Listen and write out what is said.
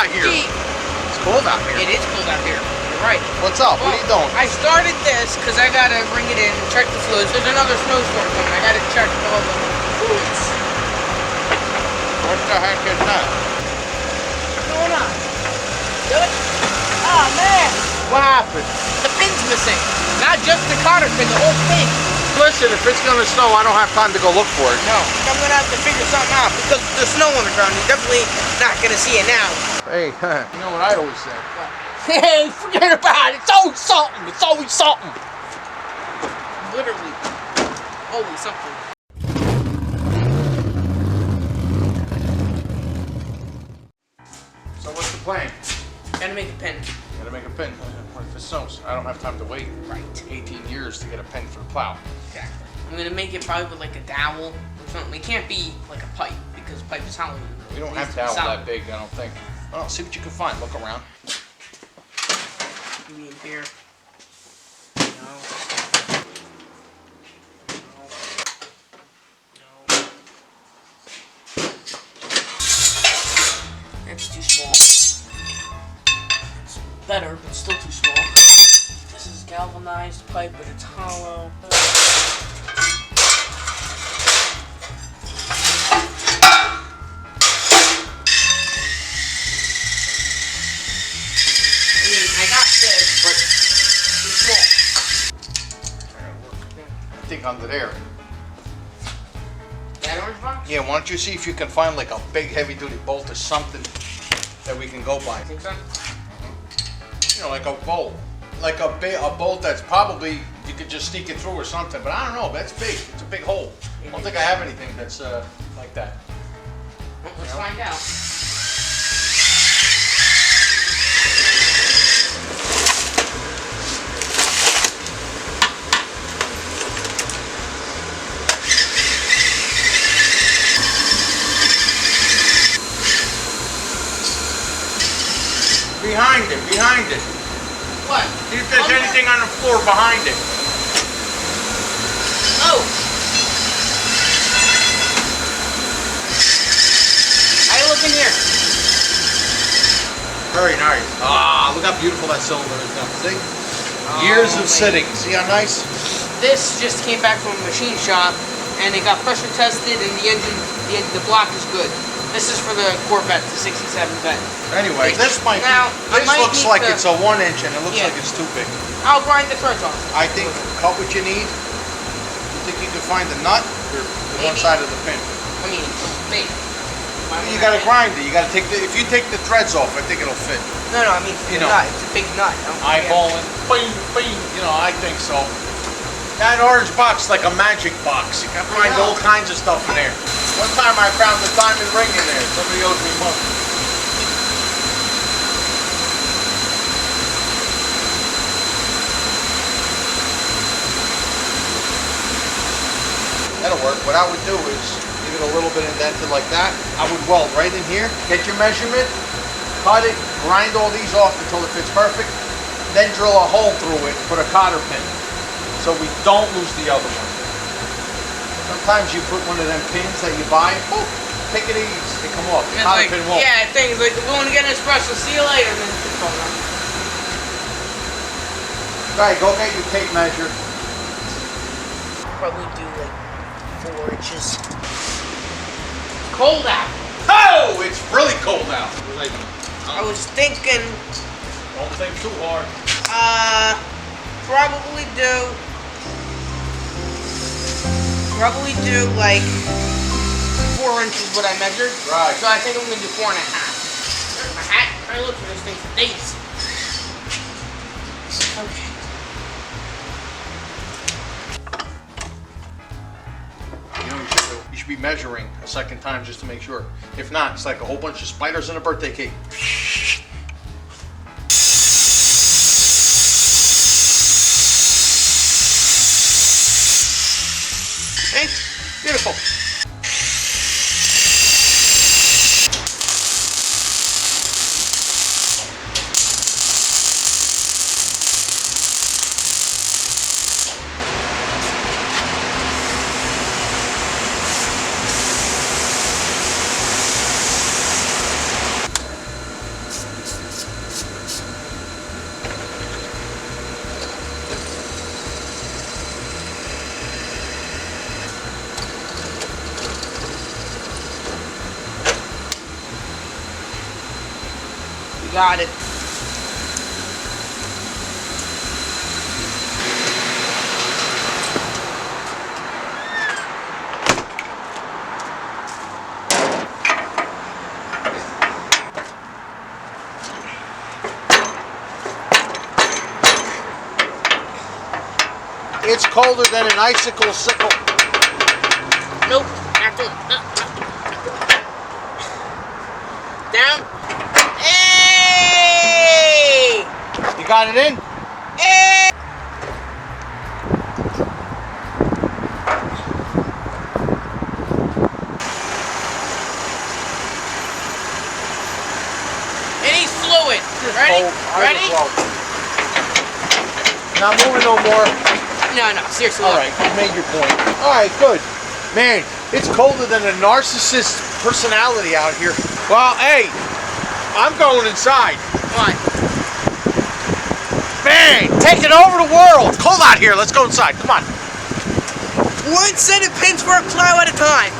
out here. It's cold out here. It is cold out here. You're right. What's up? What are you doing? I started this because I gotta bring it in and check the fluids. There's another snowstorm coming. I gotta check all the fluids. What the heck is that? What's going on? Good? Oh man! What happened? The pin's missing. Not just the cotter pin, the whole thing. Listen, if it's gonna snow, I don't have time to go look for it. No, I'm gonna have to figure something out because there's snow on the ground. You're definitely not gonna see it now. Hey, you know what I always say? Hey, forget about it. It's always something. It's always something. Literally, always something. So what's the plan? Gotta make a pin. Gotta make a pin. What if it snows? I don't have time to wait. Right. 18 years to get a pin for the plow. Exactly. I'm gonna make it probably with like a dowel or something. It can't be like a pipe because pipe is hollow. We don't have dowel that big, I don't think. Well, see what you can find. Look around. Maybe in here. No. That's too small. It's better, but still too small. This is galvanized pipe, but it's hollow. I got this, but too small. I think under there. That orange box? Yeah, why don't you see if you can find like a big heavy duty bolt or something that we can go by. Think so? You know, like a bolt. Like a bolt that's probably, you could just sneak it through or something, but I don't know, that's big. It's a big hole. I don't think I have anything that's like that. Well, let's find out. Behind it. What? See if there's anything on the floor behind it. Oh! I look in here. Very nice. Ah, look how beautiful that cylinder is now. See? Years of sitting. See how nice? This just came back from a machine shop, and it got pressure tested, and the engine, the block is good. This is for the Corvette, the 67 vet. Anyway, this might now, be, this looks like it's a 1 inch and it looks like it's too big. I'll grind the threads off. I think cut what you need. You think you can find the nut or the one side of the pin? I mean, maybe. You gotta grind it. You gotta take the, if you take the threads off, I think it'll fit. No, I mean, the nut. It's a big nut. Eyeballing, bing, bing. You know, I think so. That orange box is like a magic box. You can find all kinds of stuff in there. One time I found a diamond ring in there. Somebody owes me money. That'll work. What I would do is leave it a little bit indented like that. I would weld right in here. Get your measurement, cut it, grind all these off until it fits perfect. Then drill a hole through it, put a cotter pin, so we don't lose the other one. Sometimes you put one of them pins that you buy, boop, take it easy, they come off. The cotter pin won't. Yeah, things like, we're going to get an espresso, see you later, and then it's falling out. Alright, go get your tape measure. Probably do like 4 inches. Cold out. Oh, it's really cold out. I was thinking. Don't think too hard. Probably do like 4 inches what I measured. Right. So I think I'm gonna do 4.5. There's my hat. I look for this thing for days. Okay. You know, you should be measuring a second time just to make sure. If not, it's like a whole bunch of spiders in a birthday cake. Okay, beautiful. You got it. It's colder than an icicle sickle. Nope. After. Down. Hey! You got it in? Hey! It needs fluid. Ready? Ready? Not moving no more. No, seriously. All right, you made your point. All right, good. Man, it's colder than a narcissist personality out here. Well, hey, I'm going inside. Come on. Man, taking over the world. It's cold out here. Let's go inside. Come on. One set of pins for a plow at a time.